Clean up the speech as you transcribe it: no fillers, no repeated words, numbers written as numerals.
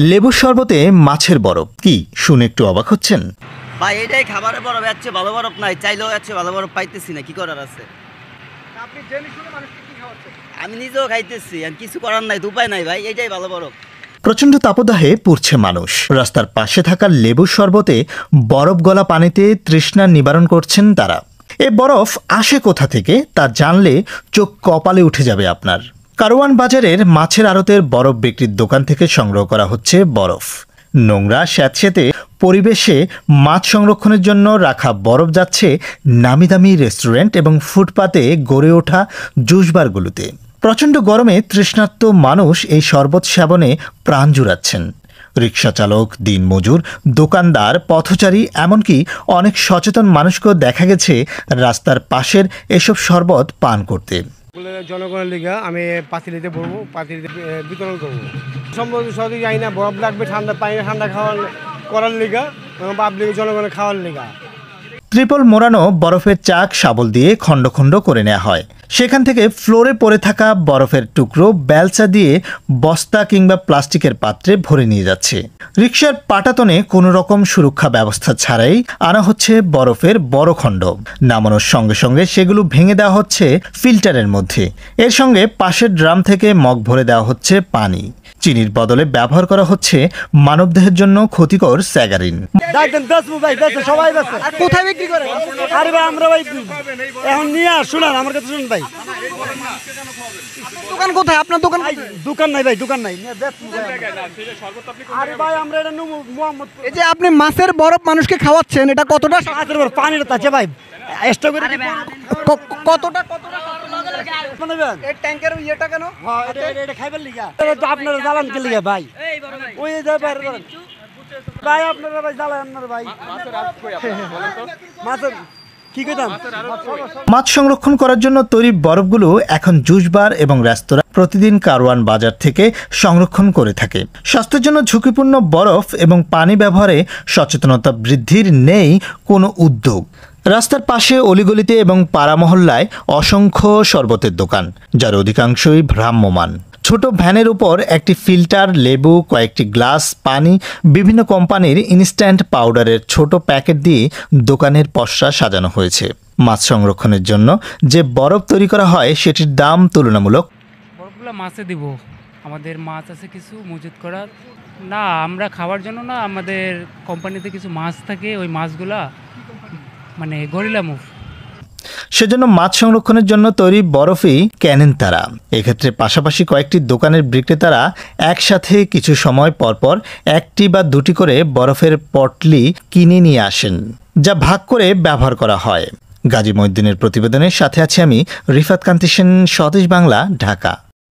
লেবুর শরবতে মাছের বরফ কি শুনে একটু অবাক হচ্ছেন? ভাই এটাই খাবারের বরফ, এর চেয়ে ভালো বরফ নাই, চাইলেও এর চেয়ে ভালো বরফ পাইতেছি না, কি করার আছে? আপনি জেনে শুনে মানুষকে কি খাওয়াচ্ছেন? আমি নিজেও খাইতেছি, আর কিছু করার নাই, উপায় নাই ভাই, এটাই ভালো বরফ। প্রচণ্ড তাপদাহে পুড়ছে মানুষ। রাস্তার পাশে থাকা লেবুর শরবতে বরফ গলা পানিতে তৃষ্ণা নিবারণ করছেন তারা। এ বরফ আসে কোথা থেকে তা জানলে চোখ কপালে উঠে যাবে আপনার। কারওয়ান বাজারের মাছের আড়তের বরফ বিক্রির দোকান থেকে সংগ্রহ করা হচ্ছে বরফ। নোংরা স্যাঁতসেঁতে পরিবেশে মাছ সংরক্ষণের জন্য রাখা বরফ যাচ্ছে নামিদামি রেস্টুরেন্ট এবং ফুটপাতে গড়ে ওঠা জুসবারগুলোতে। প্রচণ্ড গরমে তৃষ্ণার্ত মানুষ এই শরবত সেবনে প্রাণ জুড়াচ্ছেন। রিকশা চালক, দিনমজুর, দোকানদার, পথচারী, এমনকি অনেক সচেতন মানুষকেও দেখা গেছে রাস্তার পাশের এসব শরবত পান করতে। জনগণের লিগা আমি পাতিলিতে বলবো, পাতিলিতে বিতরণ করবো। সম্ভবত সহজে যাই না, বরফ লাগবে, ঠান্ডা পানি ঠান্ডা করার লিগা, পাবলিক জনগণের খাওয়ার লিগা। ত্রিপল মোড়ানো বরফের চাক শাবল দিয়ে খণ্ড খণ্ড করে নেওয়া হয়। সেখান থেকে ফ্লোরে পড়ে থাকা বরফের টুকরো বেলচা দিয়ে বস্তা কিংবা প্লাস্টিকের পাত্রে ভরে নিয়ে যাচ্ছে। রিকশার পাটাতনে কোনো রকম সুরক্ষা ব্যবস্থা ছাড়াই আনা হচ্ছে বরফের বড় খণ্ড। নামানোর সঙ্গে সঙ্গে সেগুলো ভেঙে দেওয়া হচ্ছে ফিল্টারের মধ্যে। এর সঙ্গে পাশের ড্রাম থেকে মগ ভরে দেওয়া হচ্ছে পানি। চিনির বদলে ব্যবহার করা হচ্ছে মানবদেহের জন্য ক্ষতিকর স্যাগারিন। কোথায় বিক্রি করে? আরে ভাই আমরা ভাই এখন নিয়ে শুনুন, আমার কথা শুনুন ভাই। দোকান কোথায়? আপনার দোকান? দোকান নাই ভাই, দোকান নাই। আরে ভাই আমরা এটা মোহাম্মদ, এই যে আপনি মাছের বরফ মানুষকে খাওয়াচ্ছেন, এটা কতটা মাছের বরফ? পানির আছে ভাই, এক্সট্রা করে কতটা এই ট্যাঙ্কের ইয়েটা কেন? হ্যাঁ এটা খাইবার লিগা, এটা তো আপনারা জ্বালান কে লিগা ভাই? ওই যে বাইরে ভাই আপনারা ভাই জ্বালান না ভাই। মাছের কি কইতাম? মাছ সংরক্ষণ করার জন্য তৈরি বরফগুলো এখন জুস বার এবং রেস্তোরাঁ প্রতিদিন কারওয়ান বাজার থেকে সংরক্ষণ করে থাকে। স্বাস্থ্যের জন্য ঝুঁকিপূর্ণ বরফ এবং পানি ব্যবহারে সচেতনতা বৃদ্ধির নেই কোনো উদ্যোগ। রাস্তার পাশে অলিগলিতে এবং পাড়া মহল্লায় অসংখ্য শরবতের দোকান, যার অধিকাংশই ভ্রাম্যমাণ। ছোট ভ্যানের উপর একটি ফিল্টার, লেবু, কয়েকটি গ্লাস পানি, বিভিন্ন কোম্পানির ইনস্ট্যান্ট পাউডারের ছোট প্যাকেট দিয়ে দোকানের পসরা সাজানো হয়েছে। মাছ সংরক্ষণের জন্য যে বরফ তৈরি করা হয় সেটির দাম তুলনামূলক। বরফগুলো মাছে দিব, আমাদের মাছ আছে কিছু মজুত করার, না আমরা খাওয়ার জন্য না, আমাদের কোম্পানিতে কিছু মাছ থাকে, ওই মাছগুলা মানে গরিলা মুভ, সেজন্য মাছ সংরক্ষণের জন্য তৈরি বরফই কেনেন তারা। এক্ষেত্রে পাশাপাশি কয়েকটি দোকানের বিক্রেতারা একসাথে কিছু সময় পরপর একটি বা দুটি করে বরফের পটলি কিনে নিয়ে আসেন, যা ভাগ করে ব্যবহার করা হয়। গাজী মহিউদ্দিনের প্রতিবেদনের সাথে আছি আমি রিফাত কান্তি সেন, স্বদেশ বাংলা, ঢাকা।